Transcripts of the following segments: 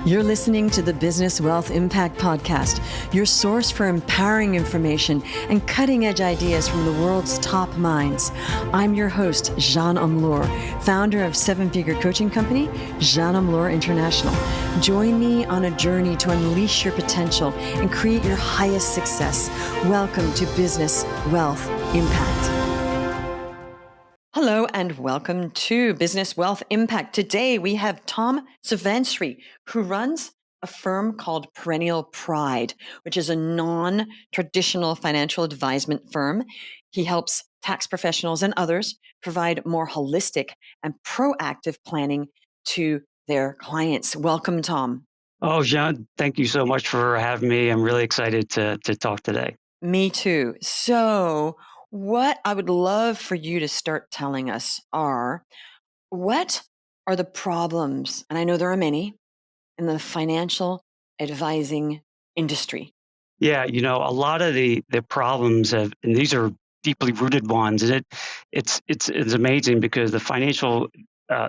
You're listening to the Business Wealth Impact Podcast, your source for empowering information and cutting-edge ideas from the world's top minds. I'm your host, Jeanne Amlour, founder of seven-figure coaching company, Jeanne Amlour International. Join me on a journey to unleash your potential and create your highest success. Welcome to Business Wealth Impact. Hello and welcome to Business Wealth Impact. Today we have Tom Suvansri, who runs a firm called Perennial Pride, which is a non-traditional financial advisement firm. He helps tax professionals and others provide more holistic and proactive planning to their clients. Welcome, Tom. Oh, Jean, thank you so much for having me. I'm really excited to talk today. Me too. So what I would love for you to start telling us are, what are the problems, and I know there are many, in the financial advising industry? Yeah, a lot of the problems and these are deeply rooted ones, and it's amazing because the financial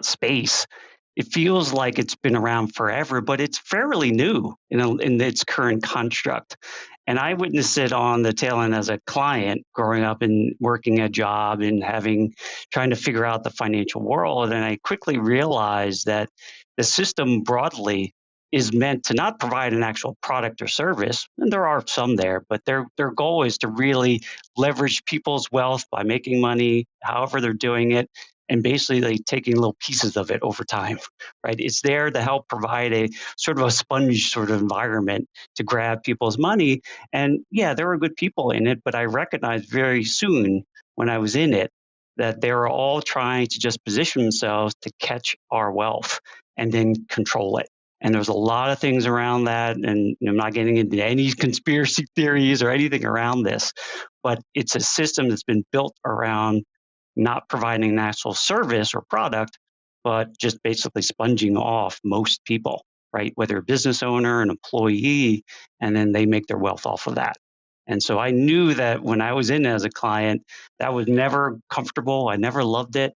space, it feels like it's been around forever, but it's fairly new in its current construct. And I witnessed it on the tail end as a client growing up and working a job and trying to figure out the financial world. And I quickly realized that the system broadly is meant to not provide an actual product or service, and there are some there, but their goal is to really leverage people's wealth by making money, however they're doing it, and basically taking little pieces of it over time, right? It's there to help provide a sort of a sponge sort of environment to grab people's money. And yeah, there were good people in it, but I recognized very soon when I was in it that they were all trying to just position themselves to catch our wealth and then control it. And there's a lot of things around that, and I'm not getting into any conspiracy theories or anything around this, but it's a system that's been built around not providing an actual service or product, but just basically sponging off most people, right? Whether a business owner, an employee, and then they make their wealth off of that. And so I knew that when I was in as a client, that was never comfortable. I never loved it.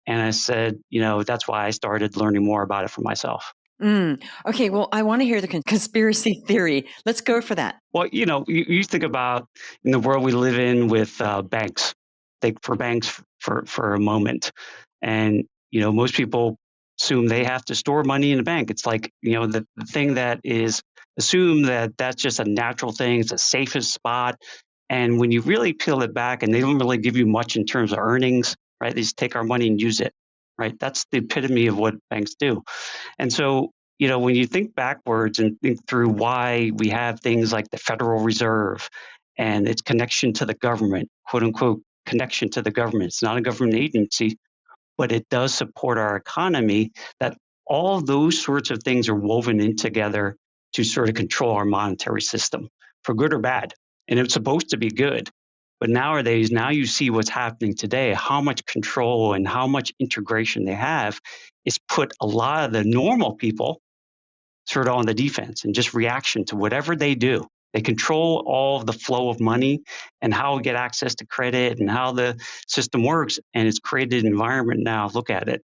And I said, that's why I started learning more about it for myself. Okay, well, I want to hear the conspiracy theory. Let's go for that. Well, you think about in the world we live in with banks. Think for banks for a moment. And, most people assume they have to store money in the bank. It's like, the thing that is assumed that that's just a natural thing. It's the safest spot. And when you really peel it back, and they don't really give you much in terms of earnings, right? They just take our money and use it, right? That's the epitome of what banks do. And so, when you think backwards and think through why we have things like the Federal Reserve and its connection to the government, quote unquote, connection to the government. It's not a government agency, but it does support our economy, that all those sorts of things are woven in together to sort of control our monetary system for good or bad. And it's supposed to be good. But nowadays, now you see what's happening today, how much control and how much integration they have is put a lot of the normal people sort of on the defense and just reaction to whatever they do. They control all of the flow of money and how we get access to credit and how the system works. And it's created an environment now. Look at it.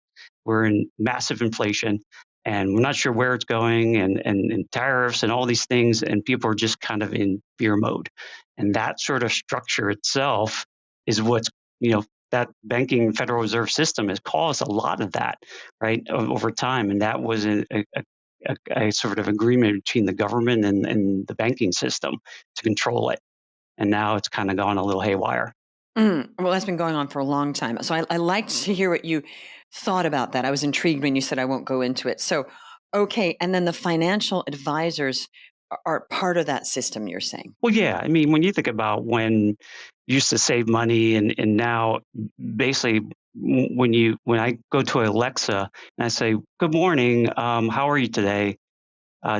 We're in massive inflation and we're not sure where it's going and tariffs and all these things. And people are just kind of in fear mode. And that sort of structure itself is what's, that banking Federal Reserve system has caused a lot of that, right, over time. And that was a sort of agreement between the government and the banking system to control it. And now it's kind of gone a little haywire. Well, that's been going on for a long time. So I liked to hear what you thought about that. I was intrigued when you said I won't go into it. So, okay. And then the financial advisors are part of that system, you're saying? Well, yeah. I mean, when you think about when you used to save money and now basically when I go to Alexa and I say, good morning, how are you today?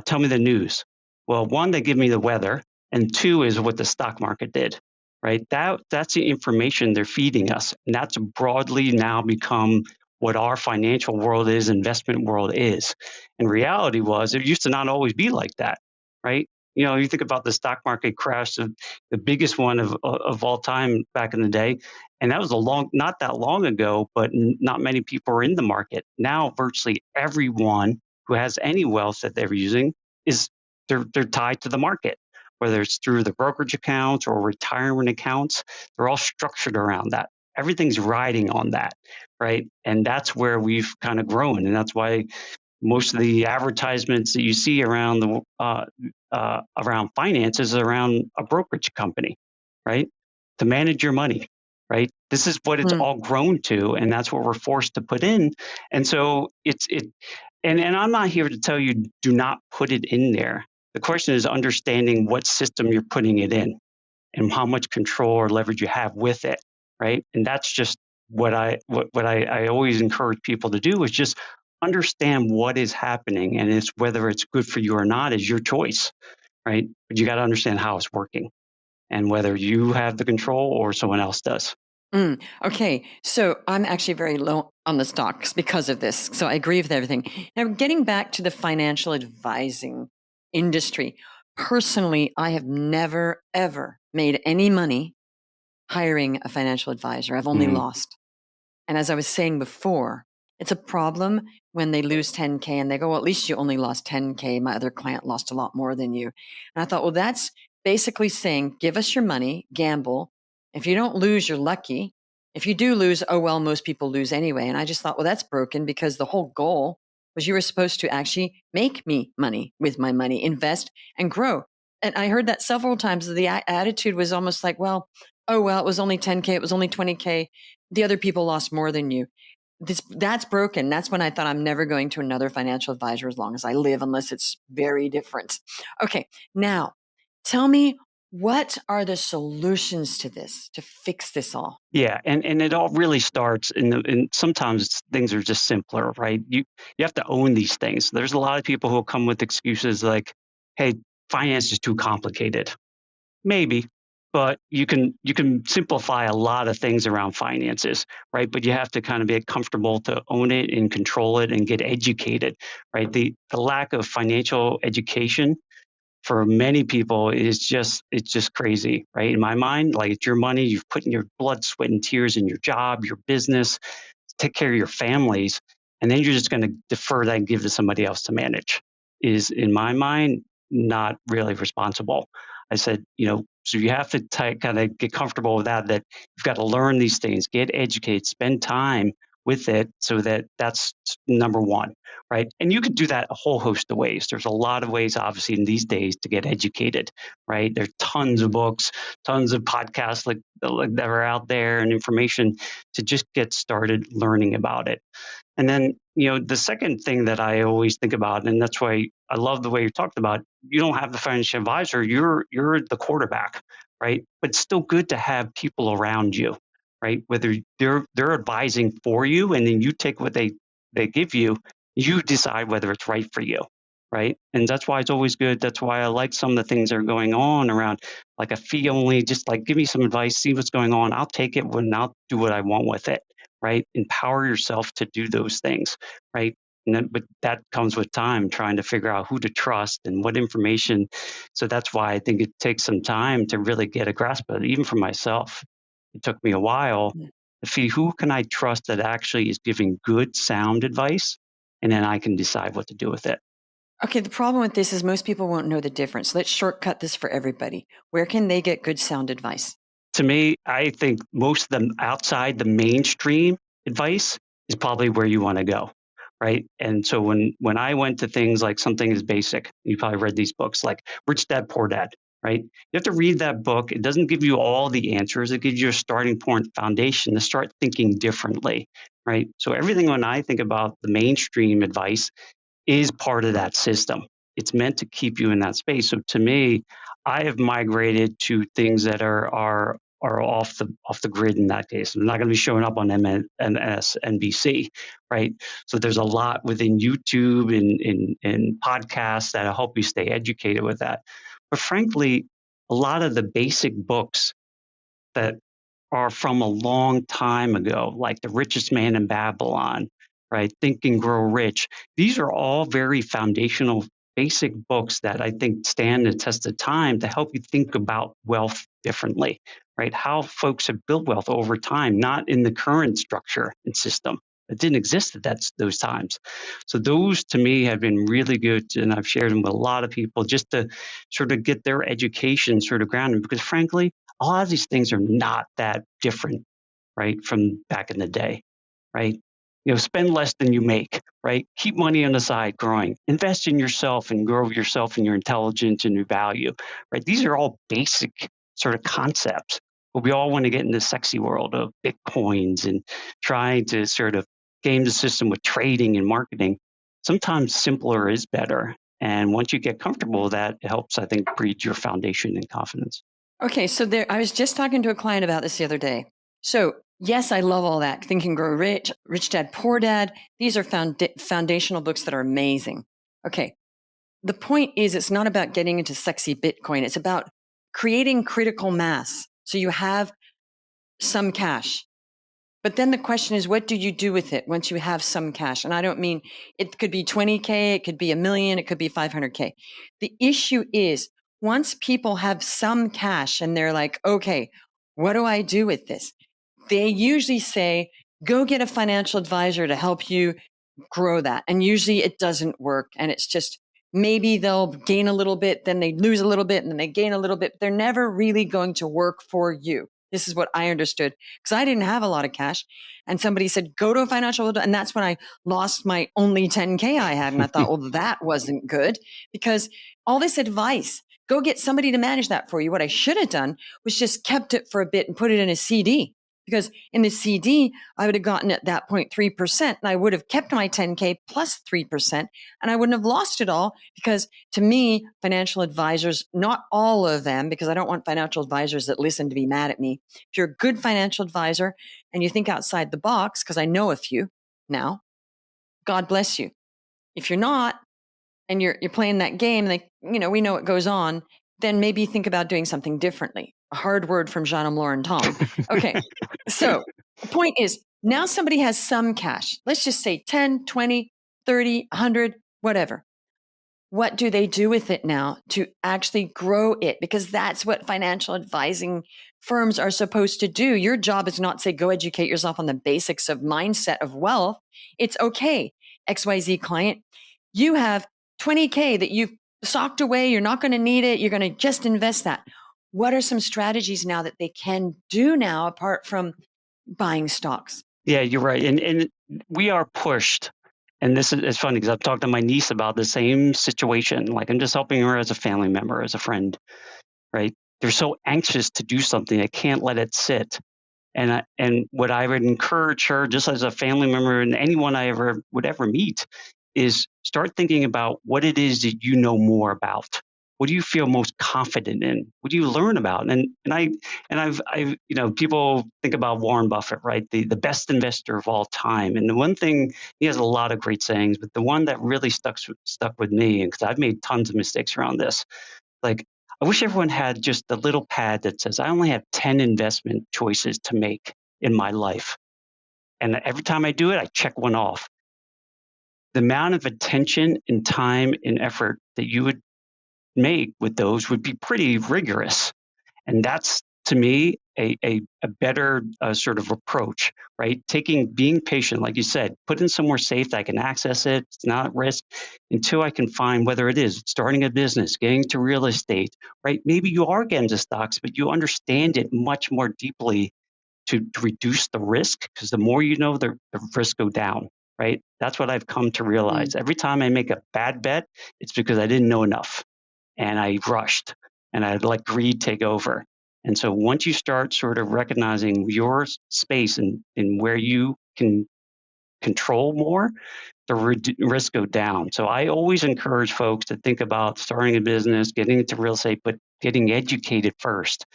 Tell me the news. Well, one, they give me the weather, and two is what the stock market did, right? That's the information they're feeding us. And that's broadly now become what our financial world is, investment world is. And reality was, it used to not always be like that, right? You think about the stock market crash, the biggest one of all time back in the day. And that was not that long ago, but not many people were in the market. Now, virtually everyone who has any wealth that they're using is they're tied to the market, whether it's through the brokerage accounts or retirement accounts. They're all structured around that. Everything's riding on that, right? And that's where we've kind of grown, and that's why most of the advertisements that you see around the around finance is around a brokerage company, right? To manage your money, right? This is what it's all grown to, and that's what we're forced to put in. And so and I'm not here to tell you do not put it in there. The question is understanding what system you're putting it in and how much control or leverage you have with it, right? And that's just what I always encourage people to do is just understand what is happening, and it's whether it's good for you or not is your choice, right? But you got to understand how it's working and whether you have the control or someone else does. Okay, so I'm actually very low on the stocks because of this. So I agree with everything. Now, getting back to the financial advising industry, personally, I have never, ever made any money hiring a financial advisor. I've only lost. And as I was saying before, it's a problem when they lose 10K and they go, well, at least you only lost 10K. My other client lost a lot more than you. And I thought, well, that's basically saying, give us your money, gamble. If you don't lose, you're lucky. If you do lose, oh, well, most people lose anyway. And I just thought, well, that's broken because the whole goal was you were supposed to actually make me money with my money, invest and grow. And I heard that several times. The attitude was almost like, well, oh, well, it was only 10K. It was only 20K. The other people lost more than you. That's broken. That's when I thought I'm never going to another financial advisor as long as I live, unless it's very different. Okay. Now tell me, what are the solutions to this, to fix this all? Yeah, and it all really starts and sometimes things are just simpler, right? You have to own these things. There's a lot of people who will come with excuses like, "Hey, finance is too complicated." Maybe, but you can simplify a lot of things around finances, right? But you have to kind of get comfortable to own it and control it and get educated, right? The lack of financial education for many people is it's just crazy, right? In my mind, like it's your money, you've put in your blood, sweat, and tears in your job, your business, take care of your families, and then you're just going to defer that and give to somebody else to manage. Is in my mind not really responsible. I said, so you have to kind of get comfortable with that you've got to learn these things, get educated, spend time with it, so that's number one, right? And you could do that a whole host of ways. There's a lot of ways, obviously, in these days to get educated, right? There's tons of books, tons of podcasts like that are out there and information to just get started learning about it. And then, the second thing that I always think about, and that's why I love the way you talked about, you don't have the financial advisor, you're the quarterback, right? But it's still good to have people around you, right? Whether they're advising for you and then you take what they give you, you decide whether it's right for you, right? And that's why it's always good. That's why I like some of the things that are going on around like a fee only, just like give me some advice, see what's going on. I'll take it and I'll do what I want with it, right? Empower yourself to do those things, right? But that comes with time, trying to figure out who to trust and what information. So that's why I think it takes some time to really get a grasp of it. Even for myself, it took me a while to see who can I trust that actually is giving good, sound advice, and then I can decide what to do with it. Okay, the problem with this is most people won't know the difference. Let's shortcut this for everybody. Where can they get good, sound advice? To me, I think most of them outside the mainstream advice is probably where you want to go, right? And so when I went to things like something as basic, you probably read these books like Rich Dad, Poor Dad, right? You have to read that book. It doesn't give you all the answers. It gives you a starting point foundation to start thinking differently, right? So everything when I think about the mainstream advice is part of that system. It's meant to keep you in that space. So to me, I have migrated to things that are off the grid in that case. I'm not going to be showing up on MSNBC, right? So there's a lot within YouTube and podcasts that'll help you stay educated with that. But frankly, a lot of the basic books that are from a long time ago, like The Richest Man in Babylon, right? Think and Grow Rich. These are all very foundational, basic books that I think stand the test of time to help you think about wealth differently, right? How folks have built wealth over time, not in the current structure and system, It didn't exist at those times. So those to me have been really good, and I've shared them with a lot of people just to sort of get their education sort of grounded, because frankly, a lot of these things are not that different, right, from back in the day, right? Spend less than you make, right? Keep money on the side growing. Invest in yourself and grow yourself and your intelligence and your value, right? These are all basic sort of concepts, but we all want to get in the sexy world of Bitcoins and trying to sort of game the system with trading and marketing. Sometimes simpler is better. And once you get comfortable with that, it helps, I think, breed your foundation and confidence. Okay, so I was just talking to a client about this the other day. So yes, I love all that. Think and Grow Rich, Rich Dad, Poor Dad. These are foundational books that are amazing. Okay, the point is it's not about getting into sexy Bitcoin. It's about creating critical mass. So you have some cash. But then the question is, what do you do with it once you have some cash? And I don't mean it could be 20K, it could be $1 million, it could be 500K. The issue is once people have some cash and they're like, okay, what do I do with this? They usually say, go get a financial advisor to help you grow that. And usually it doesn't work. And it's just maybe they'll gain a little bit, then they lose a little bit, and then they gain a little bit. They're never really going to work for you. This is what I understood because I didn't have a lot of cash. And somebody said, go to a financial, and that's when I lost my only 10K I had. And I thought, well, that wasn't good because all this advice, go get somebody to manage that for you. What I should have done was just kept it for a bit and put it in a CD. Because in the CD, I would have gotten at that point 3%, and I would have kept my 10K plus 3%, and I wouldn't have lost it all. Because to me, financial advisors, not all of them, because I don't want financial advisors that listen to be mad at me. If you're a good financial advisor and you think outside the box, because I know a few now, God bless you. If you're not, and you're playing that game, like, we know what goes on, then maybe think about doing something differently. A hard word from Jean Laure and Tom. Okay. So the point is now somebody has some cash. Let's just say 10, 20, 30, 100, whatever. What do they do with it now to actually grow it? Because that's what financial advising firms are supposed to do. Your job is not say, go educate yourself on the basics of mindset of wealth. It's okay, XYZ client. You have 20K that you've socked away. You're not going to need it. You're going to just invest that. What are some strategies now that they can do now apart from buying stocks? Yeah, you're right. And we are pushed. And this is funny because I've talked to my niece about the same situation. Like I'm just helping her as a family member, as a friend, right? They're so anxious to do something. I can't let it sit. And what I would encourage her, just as a family member and anyone I would ever meet, is start thinking about what it is that you know more about. What do you feel most confident in? What do you learn about? I've people think about Warren Buffett, right? The best investor of all time. And the one thing, he has a lot of great sayings, but the one that really stuck with me, because I've made tons of mistakes around this, like I wish everyone had just a little pad that says, I only have 10 investment choices to make in my life. And every time I do it, I check one off. The amount of attention and time and effort that you would make with those would be pretty rigorous. And that's, to me, a better sort of approach, right? Being patient, like you said, put in somewhere safe that I can access it. It's not at risk until I can find whether it is starting a business, getting to real estate, right? Maybe you are getting to stocks, but you understand it much more deeply to reduce the risk, because the more you know, the risk go down, right? That's what I've come to realize. Every time I make a bad bet, it's because I didn't know enough and I rushed and I let greed take over. And so once you start sort of recognizing your space and where you can control more, the risk go down. So I always encourage folks to think about starting a business, getting into real estate, but getting educated first.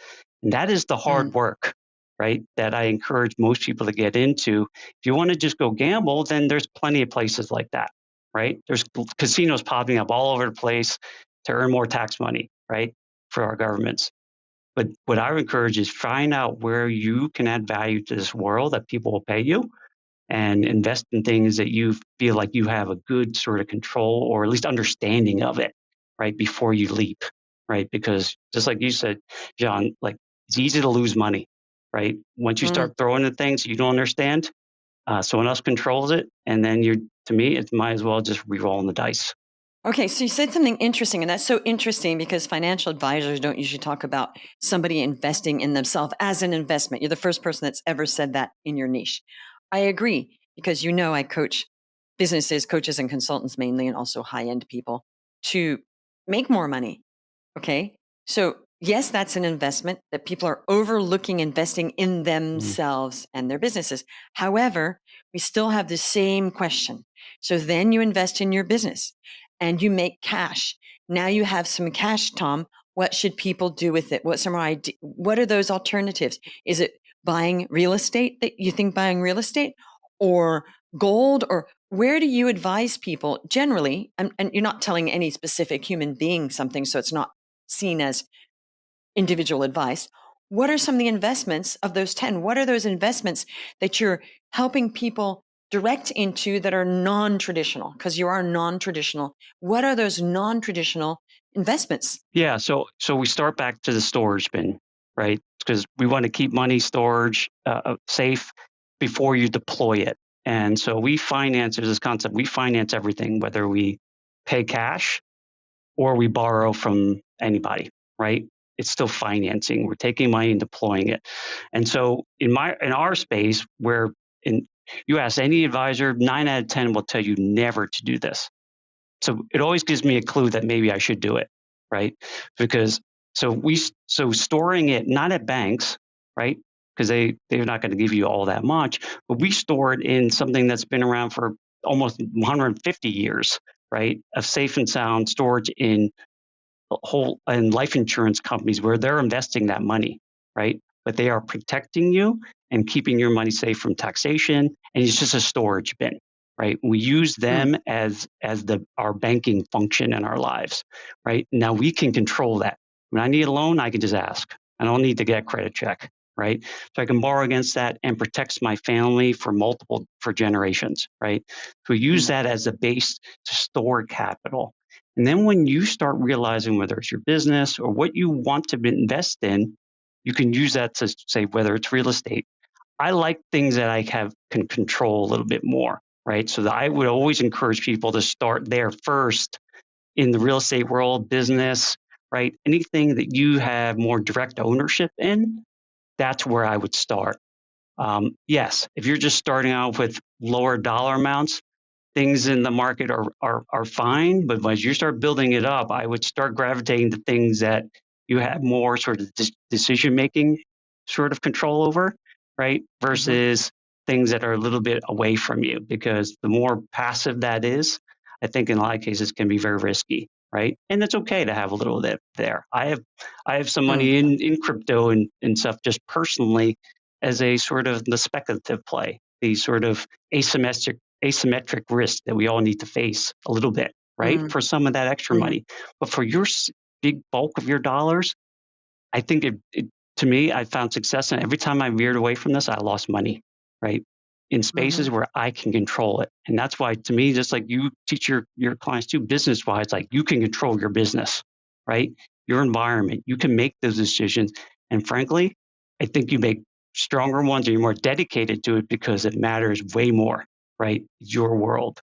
And that is the hard work, right? That I encourage most people to get into. If you want to just go gamble, then there's plenty of places like that, right? There's casinos popping up all over the place to earn more tax money, right? For our governments. But what I would encourage is find out where you can add value to this world that people will pay you, and invest in things that you feel like you have a good sort of control or at least understanding of it, right? Before you leap, right? Because just like you said, John, like it's easy to lose money, right? Once you start throwing at things you don't understand, Someone else controls it, and then to me, it might as well just re-rolling the dice. Okay, so you said something interesting, and that's so interesting because financial advisors don't usually talk about somebody investing in themselves as an investment. You're the first person that's ever said that in your niche. I agree because I coach businesses, coaches, and consultants mainly, and also high-end people to make more money. Okay, so yes, that's an investment that people are overlooking investing in themselves and their businesses. However, we still have the same question. So then you invest in your business and you make cash. Now you have some cash, Tom. What should people do with it? What are those alternatives? Is it buying real estate that you think buying real estate or gold, or where do you advise people generally? And you're not telling any specific human being something, so it's not seen as individual advice. What are some of the investments of those 10? What are those investments that you're helping people direct into that are non-traditional? Because you are non-traditional. What are those non-traditional investments? Yeah, so we start back to the storage bin, right? Because we want to keep money storage safe before you deploy it. And so there's this concept, we finance everything, whether we pay cash or we borrow from anybody, right? It's still financing. We're taking money and deploying it. And so in our space, you ask any advisor, 9 out of 10 will tell you never to do this. So it always gives me a clue that maybe I should do it, right? Because so storing it not at banks, right? Because they're not going to give you all that much, but we store it in something that's been around for almost 150 years, right? Of safe and sound storage in life insurance companies where they're investing that money, right? But they are protecting you and keeping your money safe from taxation, and it's just a storage bin, right? We use them as our banking function in our lives, right? Now we can control that. When I need a loan, I can just ask. I don't need to get a credit check, right? So I can borrow against that and protects my family for generations, right? So we use that as a base to store capital. And then when you start realizing whether it's your business or what you want to invest in, you can use that to say whether it's real estate. I like things that I can control a little bit more, right? So that I would always encourage people to start there first in the real estate world, business, right? Anything that you have more direct ownership in, that's where I would start. Yes, if you're just starting out with lower dollar amounts, things in the market are fine, but as you start building it up, I would start gravitating to things that you have more sort of decision making sort of control over, right? Versus things that are a little bit away from you, because the more passive that is, I think in a lot of cases can be very risky, right? And it's okay to have a little bit there. I have some money in crypto and stuff just personally as a sort of the speculative play, the sort of asymmetric risk that we all need to face a little bit, right? For some of that extra money. But for your big bulk of your dollars, I think to me, I found success. And every time I veered away from this, I lost money, right? In spaces where I can control it. And that's why, to me, just like you teach your clients too, business wise, like you can control your business, right? Your environment, you can make those decisions. And frankly, I think you make stronger ones, or you're more dedicated to it because it matters way more, right? Your world.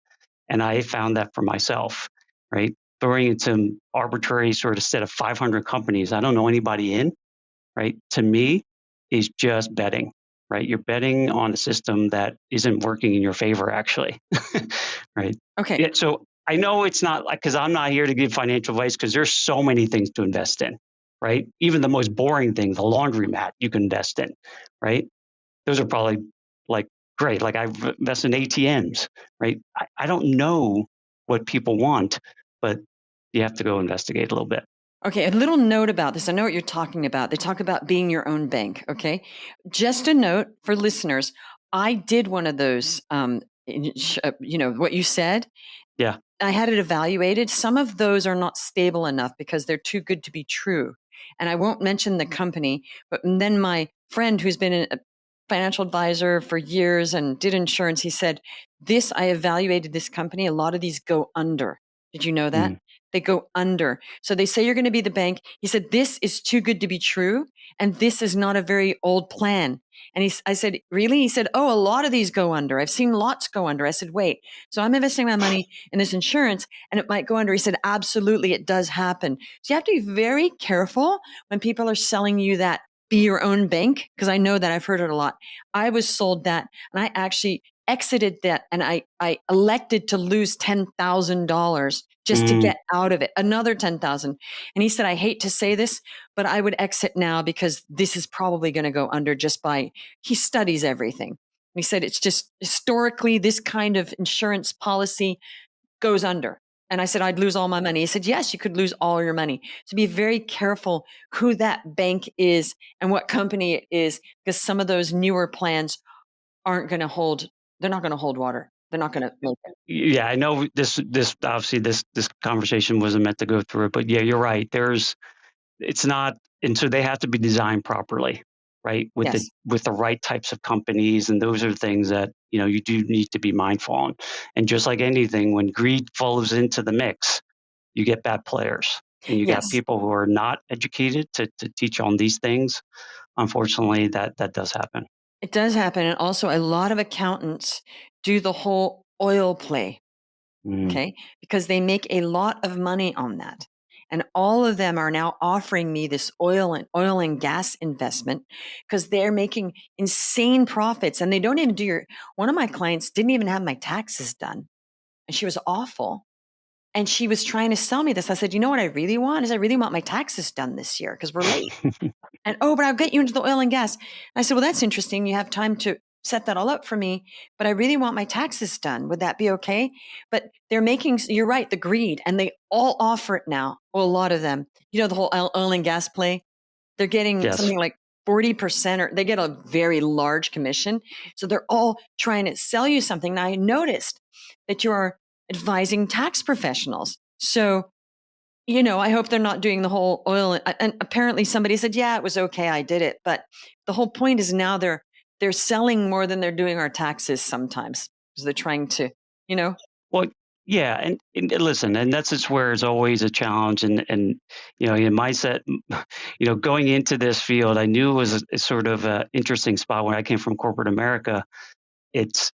And I found that for myself, right? Throwing in some arbitrary sort of set of 500 companies I don't know anybody in, right? To me, is just betting, right? You're betting on a system that isn't working in your favor, actually, right? Okay. Yeah, so I know it's not like, because I'm not here to give financial advice, because there's so many things to invest in, right? Even the most boring thing, the laundromat, you can invest in, right? Those are probably like great. Like I've invested in ATMs, right? I don't know what people want, but you have to go investigate a little bit. Okay, a little note about this. I know what you're talking about. They talk about being your own bank. Okay, just a note for listeners. I did one of those. What you said. Yeah. I had it evaluated. Some of those are not stable enough because they're too good to be true. And I won't mention the company, but then my friend who's been a financial advisor for years and did insurance, he said, I evaluated this company. A lot of these go under. Did you know that? Mm. They go under. So they say you're going to be the bank. He said, this is too good to be true. And this is not a very old plan. And I said, really? He said, oh, a lot of these go under. I've seen lots go under. I said, wait, so I'm investing my money in this insurance and it might go under. He said, absolutely, it does happen. So you have to be very careful when people are selling you that be your own bank, because I know that I've heard it a lot. I was sold that and I actually exited that and I elected to lose $10,000 just to Mm. get out of it, another 10,000. And he said, I hate to say this, but I would exit now because this is probably going to go under he studies everything. And he said, it's just historically, this kind of insurance policy goes under. And I said, I'd lose all my money. He said, yes, you could lose all your money. So be very careful who that bank is and what company it is, because some of those newer plans aren't going to hold. They're not going to hold water. They're not going to make it. Yeah, I know this obviously this conversation wasn't meant to go through it, but yeah, you're right. It's not, and so they have to be designed properly, right? Yes. With the right types of companies, and those are things that you do need to be mindful on. And just like anything, when greed falls into the mix, you get bad players, and you got Yes. people who are not educated to teach on these things. Unfortunately, that does happen. It does happen. And also, a lot of accountants do the whole oil play, Mm. okay? Because they make a lot of money on that. And all of them are now offering me this oil and gas investment because they're making insane profits. And they don't even one of my clients didn't even have my taxes done. And she was awful. And she was trying to sell me this. I said, you know what I really want is I really want my taxes done this year because we're late. And, oh, but I'll get you into the oil and gas. And I said, well, that's interesting. You have time to set that all up for me, but I really want my taxes done. Would that be okay? But you're right, the greed, and they all offer it now. Well, a lot of them, the whole oil and gas play, they're getting Yes. something like 40%, or they get a very large commission. So they're all trying to sell you something. Now I noticed that you are advising tax professionals. So I hope they're not doing the whole oil. And apparently somebody said, yeah, it was okay. I did it. But the whole point is now they're selling more than they're doing our taxes sometimes because they're trying to, Well, yeah, and listen, and that's just where it's always a challenge, and in mindset, going into this field, I knew it was a sort of an interesting spot. When I came from corporate America, it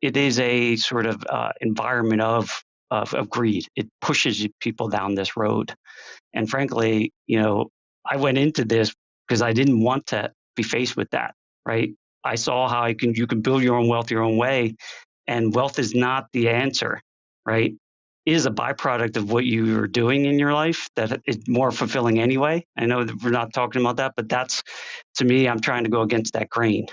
is a sort of environment of greed. It pushes people down this road, and frankly, I went into this because I didn't want to be faced with that. Right? I saw how you can build your own wealth your own way, and wealth is not the answer. Right? It is a byproduct of what you are doing in your life that is more fulfilling anyway. I know that we're not talking about that, but that's, to me, I'm trying to go against that grain.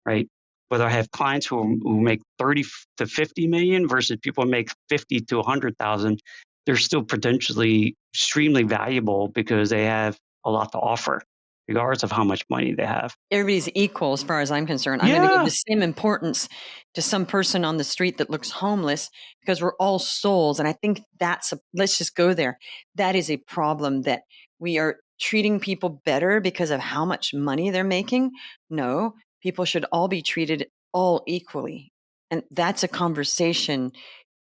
Right? Whether I have clients who make 30 to 50 million versus people who make 50 to 100,000, they're still potentially extremely valuable because they have a lot to offer, regardless of how much money they have. everybody's equal as far as I'm concerned. I'm going to give Yeah. the same importance to some person on the street that looks homeless because we're all souls. And I think let's just go there. That is a problem, that we are treating people better because of how much money they're making. No, people should all be treated all equally. And that's a conversation.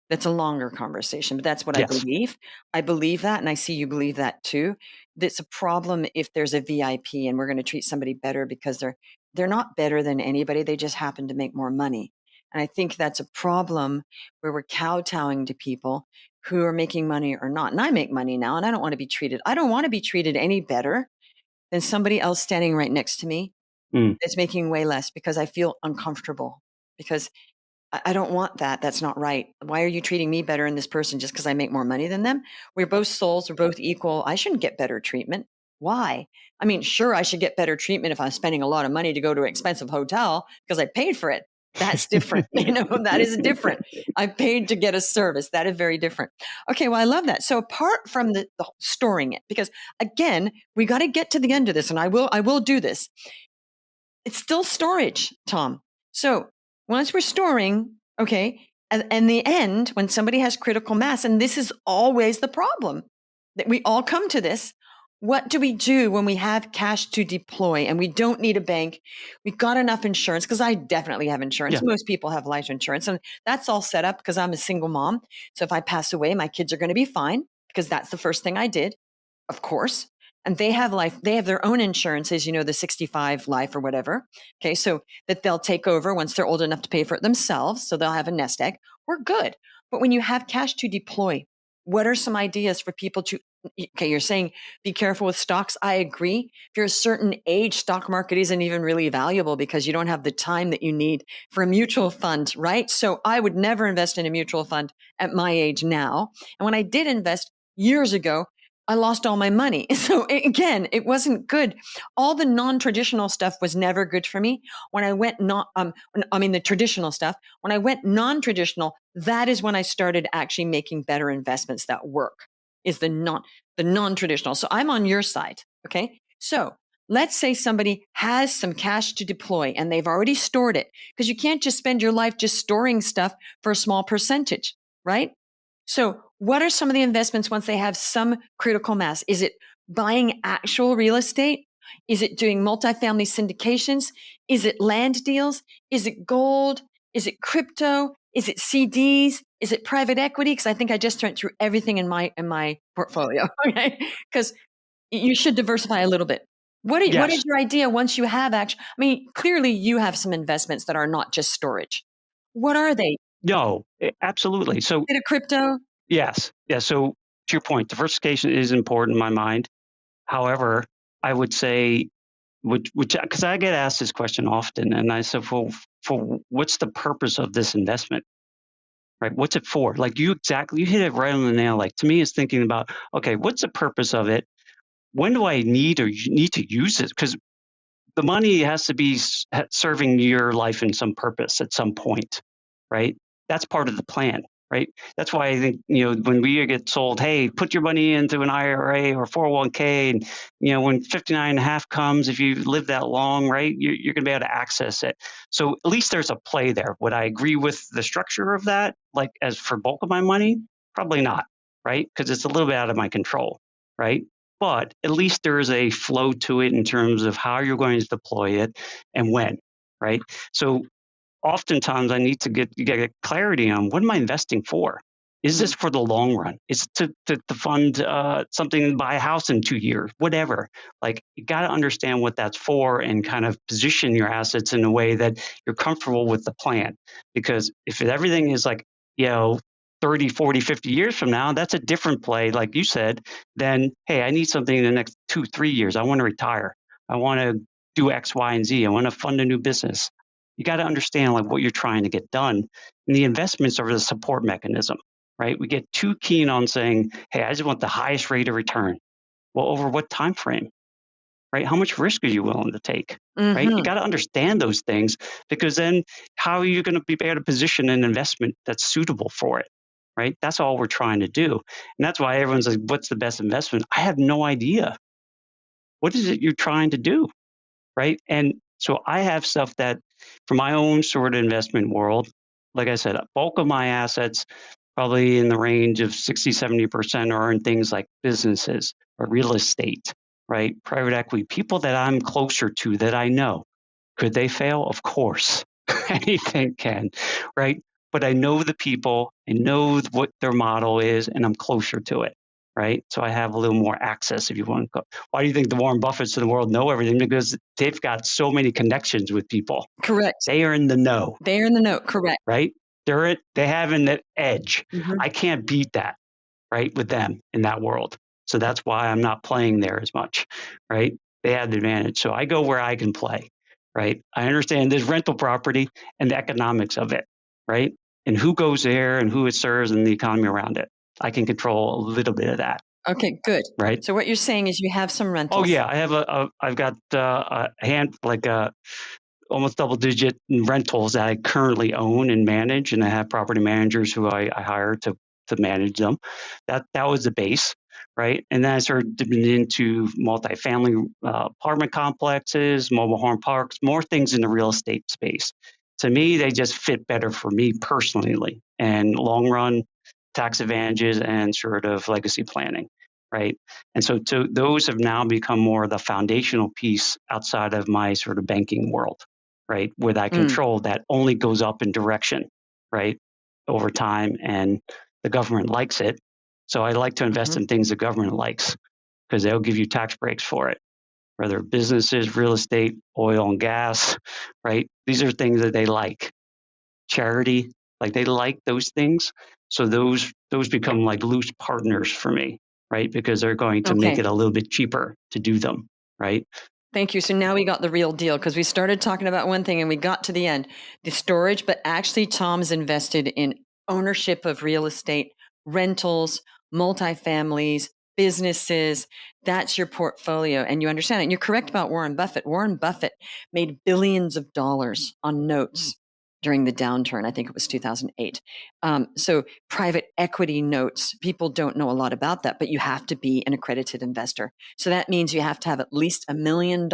That's a longer conversation, but that's what I Yes. believe. I believe that, and I see you believe that too. That's a problem if there's a VIP and we're going to treat somebody better because they're not better than anybody. They just happen to make more money. And I think that's a problem where we're kowtowing to people who are making money or not. And I make money now, and I don't want to be treated any better than somebody else standing right next to me Mm. that's making way less, because I feel uncomfortable, because I don't want that. That's not right. Why are you treating me better than this person just because I make more money than them? We're both souls. We're both equal. I shouldn't get better treatment. Why? I mean, sure, I should get better treatment if I'm spending a lot of money to go to an expensive hotel because I paid for it. That's different. That is different. I paid to get a service. That is very different. Okay, well, I love that. So apart from the storing it, because again, we got to get to the end of this, and I will do this. It's still storage, Tom. So once we're storing, okay, and the end, when somebody has critical mass, and this is always the problem, that we all come to this, What do we do when we have cash to deploy and we don't need a bank? We've got enough insurance, because I definitely have insurance. Yeah. Most people have life insurance, and that's all set up because I'm a single mom. So if I pass away, my kids are going to be fine, because that's the first thing I did, of course. And they have their own insurances, the 65 life or whatever. Okay. So that they'll take over once they're old enough to pay for it themselves. So they'll have a nest egg. We're good. But when you have cash to deploy, what are some ideas for people to, okay, you're saying be careful with stocks. I agree. If you're a certain age, stock market isn't even really valuable because you don't have the time that you need for a mutual fund, right? So I would never invest in a mutual fund at my age now. And when I did invest years ago, I lost all my money. So again, it wasn't good. All the non-traditional stuff was never good for me. When I went the traditional stuff, when I went non-traditional, that is when I started actually making better investments that work, is the non-traditional. So I'm on your side. Okay. So let's say somebody has some cash to deploy and they've already stored it, because you can't just spend your life just storing stuff for a small percentage, right? So what are some of the investments once they have some critical mass? Is it buying actual real estate? Is it doing multifamily syndications? Is it land deals? Is it gold? Is it crypto? Is it CDs? Is it private equity? Because I think I just went through everything in my portfolio. Okay, because you should diversify a little bit. What is Yes. your idea once you have actually? I mean, clearly you have some investments that are not just storage. What are they? No, absolutely. So Bit of crypto? yes. Yeah. So to your point, diversification is important in my mind. However, I would say, which because I get asked this question often, and I said, for what's the purpose of this investment? Right? What's it for? Like you hit it right on the nail. Like to me, it's thinking about, okay, what's the purpose of it? When do I need to use it? Because the money has to be serving your life in some purpose at some point, right? That's part of the plan, right? That's why I think, when we get sold, hey, put your money into an IRA or 401k, and, when 59 and a half comes, if you live that long, right, you're going to be able to access it. So at least there's a play there. Would I agree with the structure of that? Like as for bulk of my money? Probably not, right? Because it's a little bit out of my control, right? But at least there is a flow to it in terms of how you're going to deploy it and when, right? So oftentimes I need to get clarity on what am I investing for? Is this for the long run? Is it to fund something, buy a house in 2 years, whatever? Like you got to understand what that's for and kind of position your assets in a way that you're comfortable with the plan. Because if everything is like, 30, 40, 50 years from now, that's a different play, like you said, than, hey, I need something in the next 2, 3 years. I want to retire. I want to do X, Y, and Z. I want to fund a new business. You got to understand like what you're trying to get done. And the investments are the support mechanism, right? We get too keen on saying, hey, I just want the highest rate of return. Well, over what time frame? Right? How much risk are you willing to take? Right? You got to understand those things, because then how are you going to be able to position an investment that's suitable for it? Right? That's all we're trying to do. And that's why everyone's like, what's the best investment? I have no idea. What is it you're trying to do? Right? And so I have stuff that for my own sort of investment world, like I said, a bulk of my assets, probably in the range of 60, 70% are in things like businesses or real estate, right? Private equity, people that I'm closer to that I know. Could they fail? Of course. Anything can, right? But I know the people, I know what their model is, and I'm closer to it, right? So I have a little more access, if you want to go. Why do you think the Warren Buffetts of the world know everything? Because they've got so many connections with people. Correct. They are in the know. They are in the know. Correct. Right? They have an edge. I can't beat that, right, with them in that world. So that's why I'm not playing there as much, right? They have the advantage. So I go where I can play, right? I understand this rental property and the economics of it, right? And who goes there and who it serves and the economy around it. I can control a little bit of that. Okay, good. Right. So what you're saying is you have some rentals. Oh yeah, I have I've got a hand almost double-digit rentals that I currently own and manage, and I have property managers who I hire to manage them. That was the base, right? And then I started dipping into multifamily apartment complexes, mobile home parks, more things in the real estate space. To me, they just fit better for me personally, and long run tax advantages and sort of legacy planning. right? And so those have now become more the foundational piece outside of my sort of banking world, right? With that control that only goes up in direction, right? Over time, and the government likes it. So I like to invest in things the government likes because they'll give you tax breaks for it, whether businesses, real estate, oil and gas, right? These are things that they like. Charity, like they like those things. So those become like loose partners for me, right? Because they're going to make it a little bit cheaper to do them, right? Thank you. So now we got the real deal because we started talking about one thing and we got to the end, the storage, but actually Tom's invested in ownership of real estate, rentals, multifamilies, businesses. That's your portfolio. And you understand it. And you're correct about Warren Buffett. Warren Buffett made billions of dollars on notes during the downturn. I think it was 2008. So private equity notes, people don't know a lot about that, but you have to be an accredited investor. So that means you have to have at least $1 million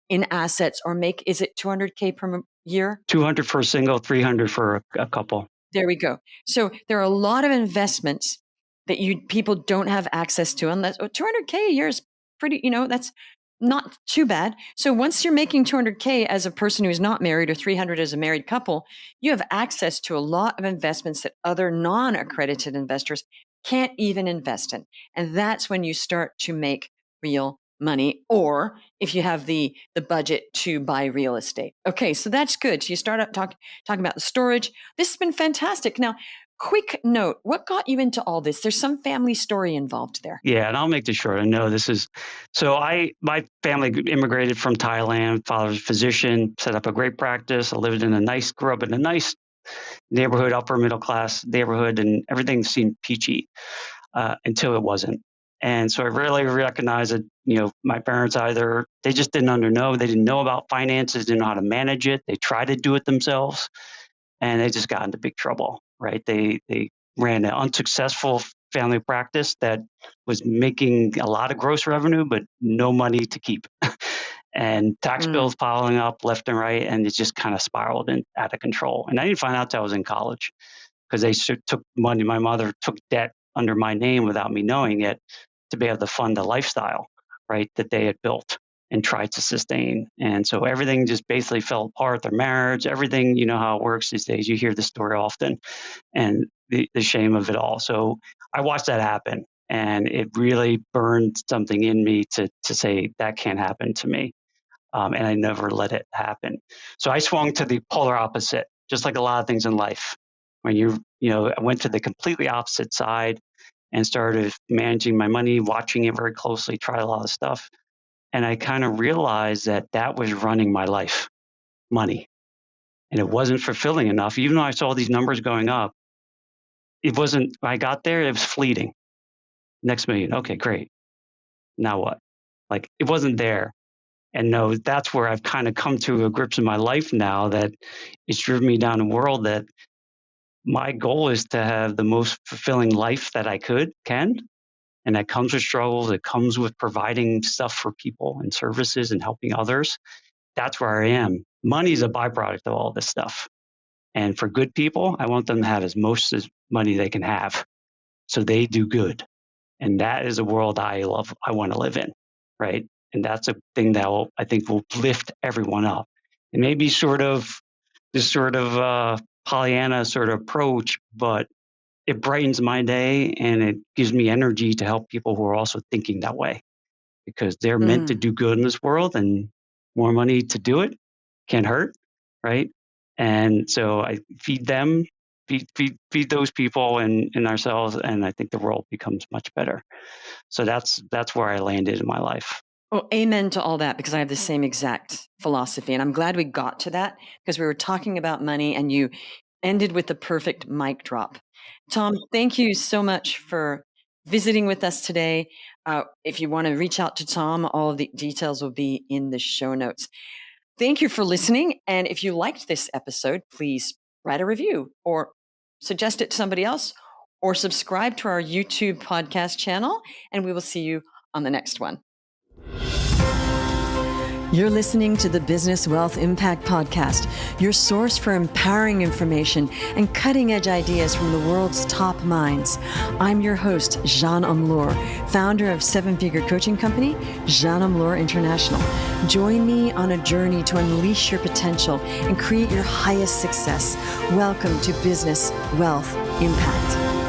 in assets or make, is it 200K per year? 200 for a single, 300 for a couple. There we go. So there are a lot of investments that people don't have access to unless 200K a year is pretty, that's not too bad. So once you're making 200K as a person who's not married or 300 as a married couple, you have access to a lot of investments that other non-accredited investors can't even invest in. And that's when you start to make real money, or if you have the budget to buy real estate. Okay, so that's good. So you start up talking about the storage. This has been fantastic. Now, quick note, what got you into all this? There's some family story involved there. Yeah, and I'll make this short. I know this is, so my family immigrated from Thailand. Father's a physician, set up a great practice. I grew up in a nice neighborhood, upper middle class neighborhood, and everything seemed peachy until it wasn't. And so I really recognized that, my parents they just didn't know. They didn't know about finances, didn't know how to manage it. They tried to do it themselves, and they just got into big trouble, right? They ran an unsuccessful family practice that was making a lot of gross revenue, but no money to keep. And tax bills piling up left and right, and it just kind of spiraled out of control. And I didn't find out till I was in college because they took money. My mother took debt under my name without me knowing it to be able to fund a lifestyle, right, that they had built and tried to sustain. And so everything just basically fell apart, their marriage, everything, you know how it works these days. You hear the story often and the shame of it all. So I watched that happen, and it really burned something in me to say that can't happen to me. And I never let it happen. So I swung to the polar opposite, just like a lot of things in life. When I went to the completely opposite side and started managing my money, watching it very closely, tried a lot of stuff. And I kind of realized that was running my life, money. And it wasn't fulfilling enough. Even though I saw these numbers going up, it wasn't, when I got there, it was fleeting. Next million, okay, great. Now what? Like, it wasn't there. And no, that's where I've kind of come to a grips in my life now, that it's driven me down a world that my goal is to have the most fulfilling life that I can. And that comes with struggles. It comes with providing stuff for people and services and helping others. That's where I am. Money is a byproduct of all this stuff. And for good people, I want them to have as money they can have so they do good. And that is a world I want to live in, right? And that's a thing that I think will lift everyone up. And maybe this Pollyanna sort of approach, but it brightens my day and it gives me energy to help people who are also thinking that way, because they're meant to do good in this world, and more money to do it can't hurt, right? And so I feed them, feed those people and ourselves, and I think the world becomes much better. So that's where I landed in my life. Well, amen to all that, because I have the same exact philosophy. And I'm glad we got to that, because we were talking about money and you ended with the perfect mic drop. Tom, thank you so much for visiting with us today. If you want to reach out to Tom, all of the details will be in the show notes. Thank you for listening. And if you liked this episode, please write a review or suggest it to somebody else, or subscribe to our YouTube podcast channel. And we will see you on the next one. You're listening to the Business Wealth Impact Podcast, your source for empowering information and cutting-edge ideas from the world's top minds. I'm your host, Jean Amlour, founder of seven-figure coaching company, Jean Amlour International. Join me on a journey to unleash your potential and create your highest success. Welcome to Business Wealth Impact.